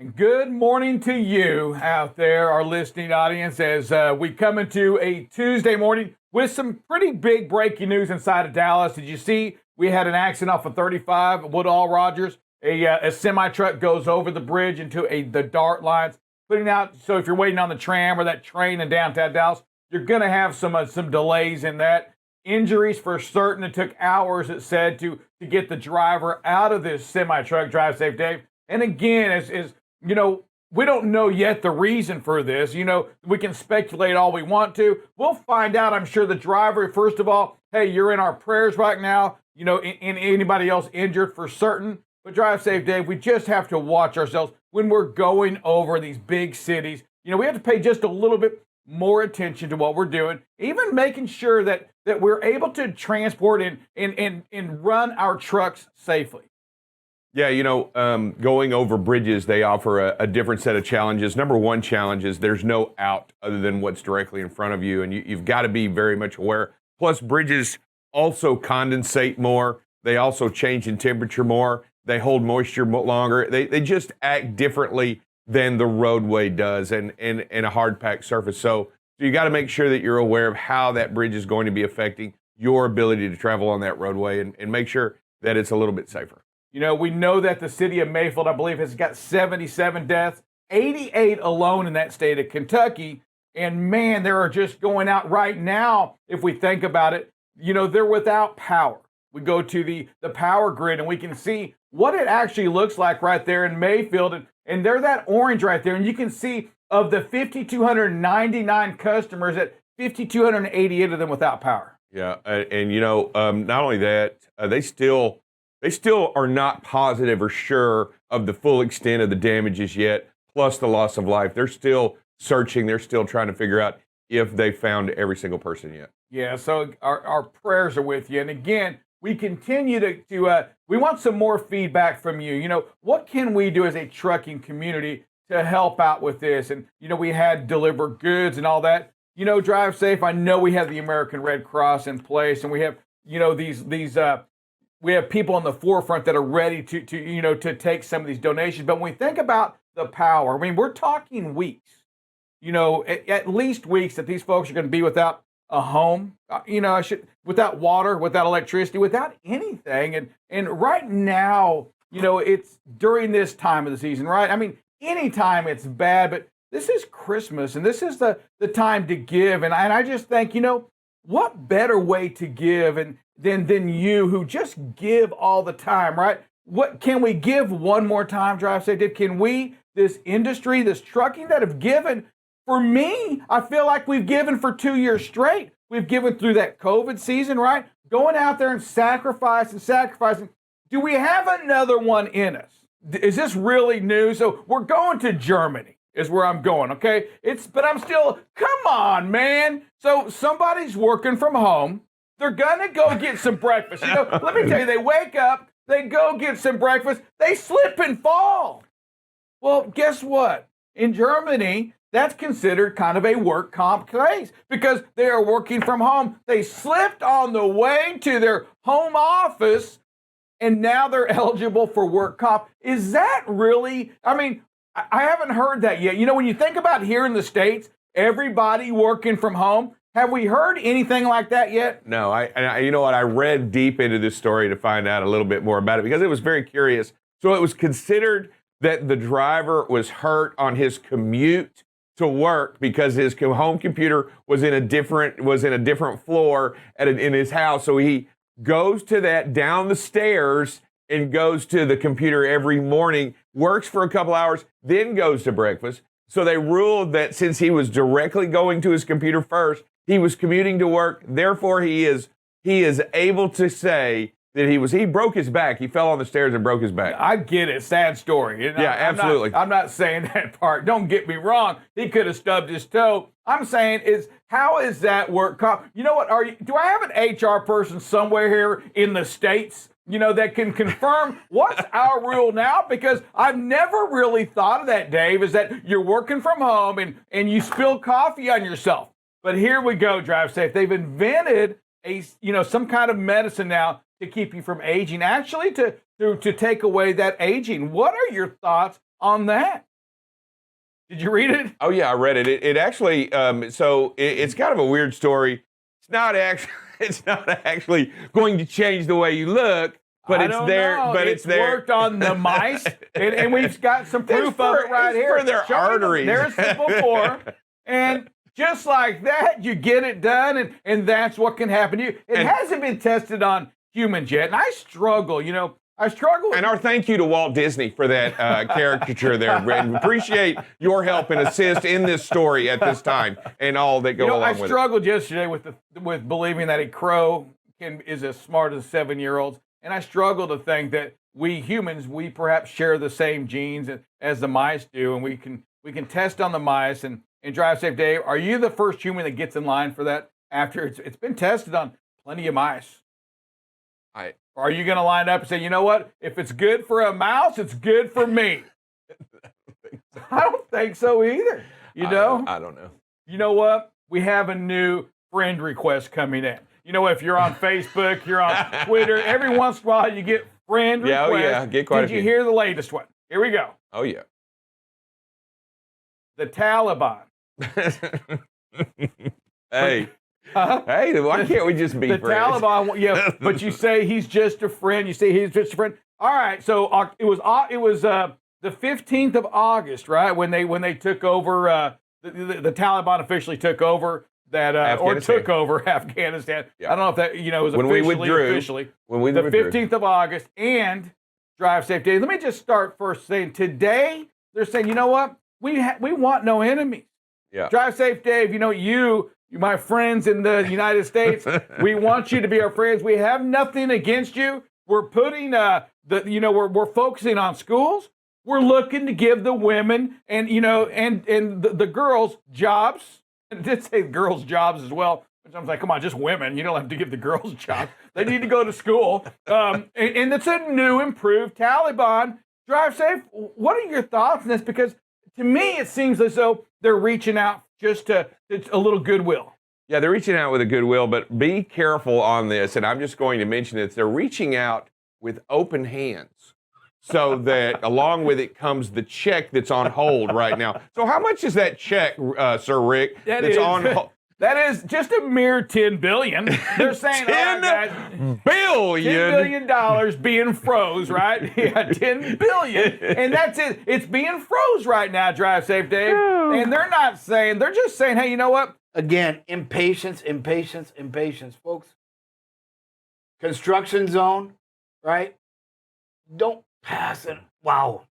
And good morning to you out there, our listening audience, as we come into a Tuesday morning with some pretty big breaking news inside of Dallas. Did you see we had an accident off of 35 at Woodall Rogers? A semi-truck goes over the bridge into the DART lines, putting out, so if you're waiting on the tram or that train in downtown Dallas, you're going to have some delays in that. Injuries for certain. It took hours, it said, to get the driver out of this semi-truck. Drive safe, Dave. And again, as you know, we don't know yet the reason for this. You know, we can speculate all we want to. We'll find out. I'm sure the driver, first of all, hey, you're in our prayers right now. You know, in anybody else injured for certain. But drive safe, Dave. We just have to watch ourselves when we're going over these big cities. You know, we have to pay just a little bit more attention to what we're doing, even making sure that we're able to transport and run our trucks safely. Yeah, you know, going over bridges, they offer a different set of challenges. Number one challenge is there's no out other than what's directly in front of you, and you've got to be very much aware. Plus, bridges also condensate more. They also change in temperature more. They hold moisture longer. They just act differently than the roadway does and a hard-packed surface. So you got to make sure that you're aware of how that bridge is going to be affecting your ability to travel on that roadway and make sure that it's a little bit safer. You know, we know that the city of Mayfield, I believe, has got 77 deaths, 88 alone in that state of Kentucky. And man, there are just going out right now, if we think about it, you know, they're without power. We go to the power grid and we can see what it actually looks like right there in Mayfield. And they're that orange right there. And you can see of the 5,299 customers, that 5,288 of them without power. Yeah, and you know, not only that, they still are not positive or sure of the full extent of the damages yet, plus the loss of life. They're still searching. They're still trying to figure out if they found every single person yet. Yeah, so our prayers are with you. And again, we continue to we want some more feedback from you. You know, what can we do as a trucking community to help out with this? And, you know, we had deliver goods and all that. You know, drive safe. I know we have the American Red Cross in place, and we have, you know, we have people on the forefront that are ready to take some of these donations. But when we think about the power, I mean, we're talking weeks, you know, at least weeks that these folks are going to be without a home, without water, without electricity, without anything. And right now, you know, it's during this time of the season, right? I mean, anytime it's bad, but this is Christmas and this is the time to give. And I just think, you know, what better way to give than you who just give all the time, right? What can we give one more time, Drive Safe Dave? Can we, this industry, this trucking that have given, for me, I feel like we've given for 2 years straight. We've given through that COVID season, right? Going out there and sacrificing. Do we have another one in us? Is this really new? So we're going to Germany is where I'm going, okay? But I'm still, come on, man. So somebody's working from home. They're gonna go get some breakfast. You know, let me tell you, they wake up, they go get some breakfast, they slip and fall. Well, guess what? In Germany, that's considered kind of a work comp case because they are working from home. They slipped on the way to their home office and now they're eligible for work comp. Is that really, I mean, I haven't heard that yet. You know, when you think about here in the States, everybody working from home, have we heard anything like that yet? No, you know what? I read deep into this story to find out a little bit more about it because it was very curious. So it was considered that the driver was hurt on his commute to work because his home computer was in a different floor in his house. So he goes to that down the stairs and goes to the computer every morning, works for a couple hours, then goes to breakfast. So they ruled that since he was directly going to his computer first, he was commuting to work. Therefore, he is able to say that he broke his back. He fell on the stairs and broke his back. I get it. Sad story. Yeah, absolutely. I'm not saying that part. Don't get me wrong. He could have stubbed his toe. I'm saying how is that work comp? You know what? Do I have an HR person somewhere here in the States, you know, that can confirm what's our rule now? Because I've never really thought of that, Dave, is that you're working from home and you spill coffee on yourself. But here we go, Drive Safe. They've invented some kind of medicine now to keep you from aging, actually to take away that aging. What are your thoughts on that? Did you read it? Oh yeah, I read it. It actually, it's kind of a weird story. It's not actually, it's not actually going to change the way you look, but I it's don't there. know. But it's there. Worked on the mice, and we've got some proof of it right here. For their arteries. There's the before, and just like that, you get it done, and that's what can happen to you. It hasn't been tested on humans yet, and I struggle. I struggle. And our thank you to Walt Disney for that caricature there, Brandon. Appreciate your help and assist in this story at this time and all that go along with it. I struggled yesterday with believing that a crow is as smart as 7-year-olds, and I struggle to think that we humans, we perhaps share the same genes as the mice do, and we can test on the mice and drive safe. Dave, are you the first human that gets in line for that after it's been tested on plenty of mice? Or are you going to line up and say, you know what? If it's good for a mouse, it's good for me. I don't think so either. I don't know. You know what? We have a new friend request coming in. You know, if you're on Facebook, you're on Twitter, every once in a while you get friend requests. Oh yeah, get quite a few. Did you hear the latest one? Here we go. Oh yeah. The Taliban. Hey. Hey, why can't we just be the friends? Taliban, yeah, but you say he's just a friend. You say he's just a friend. All right, so it was the 15th of August, right? When they took over, the Taliban officially took over that, or took over Afghanistan. Yeah. I don't know if that was when officially. We withdrew, officially. When we the withdrew. 15th of August and drive safe day. Let me just start first saying today they're saying, you know what? We want no enemies. Yeah. Drive safe, Dave. You, my friends in the United States, we want you to be our friends. We have nothing against you. We're putting we're focusing on schools. We're looking to give the women and the girls jobs. And it did say girls jobs as well. Which I was like, come on, just women. You don't have to give the girls jobs. They need to go to school. And it's a new, improved Taliban. Drive safe. What are your thoughts on this? Because to me, it seems as though they're reaching out just to a little goodwill. Yeah, they're reaching out with a goodwill, but be careful on this. And I'm just going to mention this. They're reaching out with open hands so that along with it comes the check that's on hold right now. So how much is that check, Sir Rick, that's on hold? That is just a mere $10 billion. They're saying $10 billion. $10 billion being froze, right? Yeah, $10 billion. And that's it. It's being froze right now, Drive Safe Dave. And they're just saying, hey, you know what? Again, impatience, folks. Construction zone, right? Don't pass it. Wow.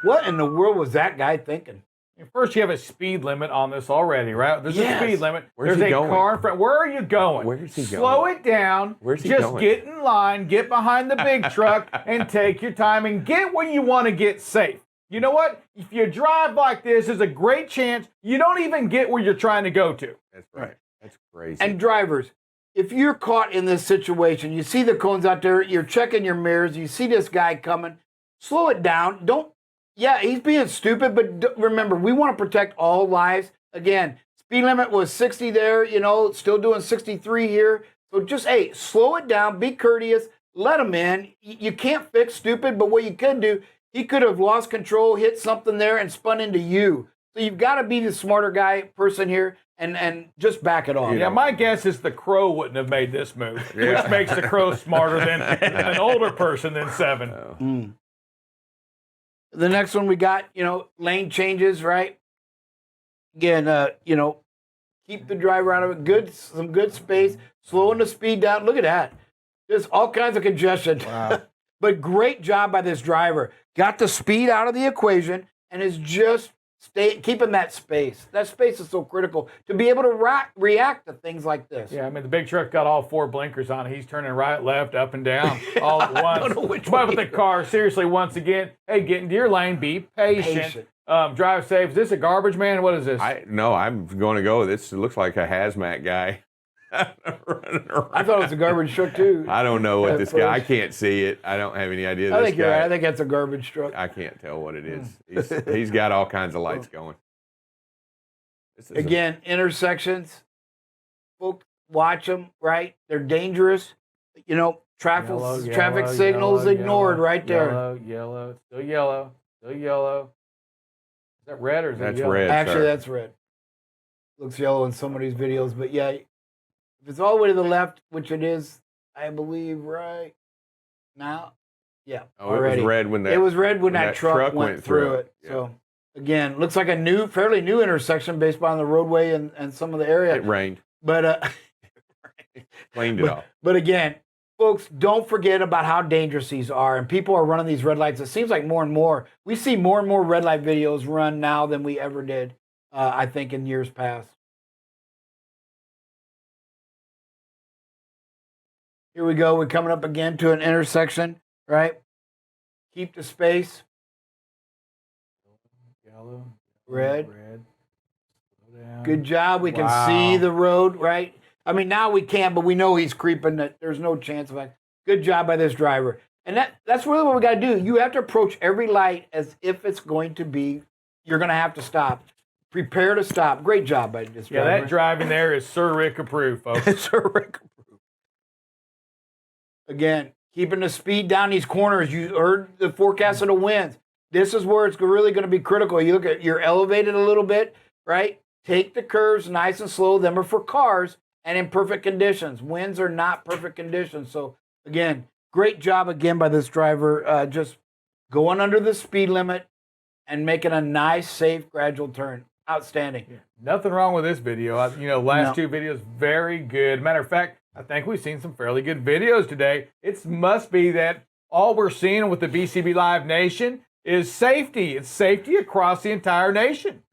What in the world was that guy thinking? First, you have a speed limit on this already, right? There's a speed limit. Where's There's he a going? car in front. Where are you going? Where is he going? Slow it down. Where's he Just going? get in line, get behind the big truck, and take your time and get where you want to get safe. You know what? If you drive like this, there's a great chance you don't even get where you're trying to go to. That's right. That's crazy. And drivers, if you're caught in this situation, you see the cones out there, you're checking your mirrors, you see this guy coming, slow it down. Yeah, he's being stupid, but remember, we want to protect all lives. Again, speed limit was 60 there, still doing 63 here. So just, hey, slow it down, be courteous, let him in. You can't fix stupid, but what you could do, he could have lost control, hit something there, and spun into you. So you've got to be the smarter person here and just back it off. Yeah, my guess is the crow wouldn't have made this move, which makes the crow smarter than an older person than 7. The next one we got, lane changes, right? Again, keep the driver out of it. Some good space, slowing the speed down. Look at that. There's all kinds of congestion. Wow. But great job by this driver. Got the speed out of the equation and is just keeping that space. That space is so critical to be able to react to things like this. Yeah, I mean, the big truck got all 4 blinkers on. He's turning right, left, up, and down all at once. I don't know which but way with the car, seriously, once again, hey, get into your lane, be patient. Drive safe. Is this a garbage man? What is this? No, I'm going to go. This looks like a hazmat guy. I thought it was a garbage truck, too. I don't know what this guy, I can't see it. I don't have any idea. I think you're right. I think that's a garbage truck. I can't tell what it is. He's got all kinds of lights going. Again, intersections, folks, watch them, right? They're dangerous. Traffic signals ignored right there. Yellow, still yellow. that red or is that That's yellow? red. Actually, sir. that's red. Looks yellow in some of these videos, but yeah, if it's all the way to the left, which it is, I believe, right now. Yeah, Oh, already. it was red when that. It was red when that truck went went through it. Yeah. So again, looks like a fairly new intersection based on the roadway and some of the area. It rained. But Cleaned it off. But again, folks, don't forget about how dangerous these are. And people are running these red lights. It seems like more and more. We see more and more red light videos run now than we ever did, I think, in years past. Here we go. We're coming up again to an intersection, right? Keep the space. Yellow. Red. Red. Slow down. Good job. We can Wow. see the road, right? I mean, now we can't, but we know he's creeping. That there's no chance of that. Good job by this driver. And that's really what we got to do. You have to approach every light as if it's going to be, you're going to have to stop. Prepare to stop. Great job by this Yeah, driver. that driving there is Sir Rick approved, folks. Sir Rick approved. Again, keeping the speed down these corners. You heard the forecast of the winds. This is where it's really going to be critical. You look at, you're elevated a little bit, right? Take the curves nice and slow. Them are for cars and in perfect conditions. Winds are not perfect conditions. So again, great job again by this driver, just going under the speed limit and making a nice, safe, gradual turn. Outstanding. Yeah, nothing wrong with this video. Last two videos, very good. Matter of fact, I think we've seen some fairly good videos today. It must be that all we're seeing with the BCB Live Nation is safety. It's safety across the entire nation.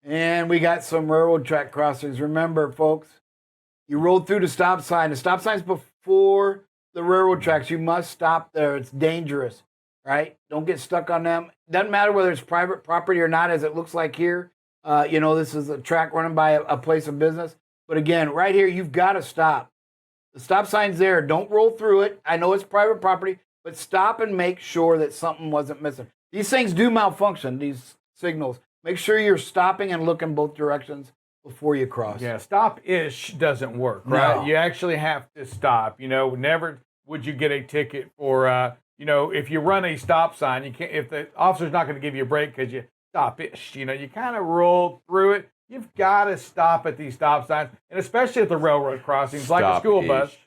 And we got some railroad track crossings. Remember, folks, you rolled through the stop sign. The stop sign's before the railroad tracks. You must stop there. It's dangerous, right? Don't get stuck on them. Doesn't matter whether it's private property or not, as it looks like here. This is a track running by a place of business. But again, right here, you've got to stop. The stop sign's there. Don't roll through it. I know it's private property, but stop and make sure that something wasn't missing. These things do malfunction, these signals. Make sure you're stopping and looking both directions before you cross. Yeah, stop-ish doesn't work, right? No. You actually have to stop. Never would you get a ticket for, if you run a stop sign, you can't. If the officer's not going to give you a break because you stop-ish, you kind of roll through it. You've got to stop at these stop signs, and especially at the railroad crossings, like a school bus.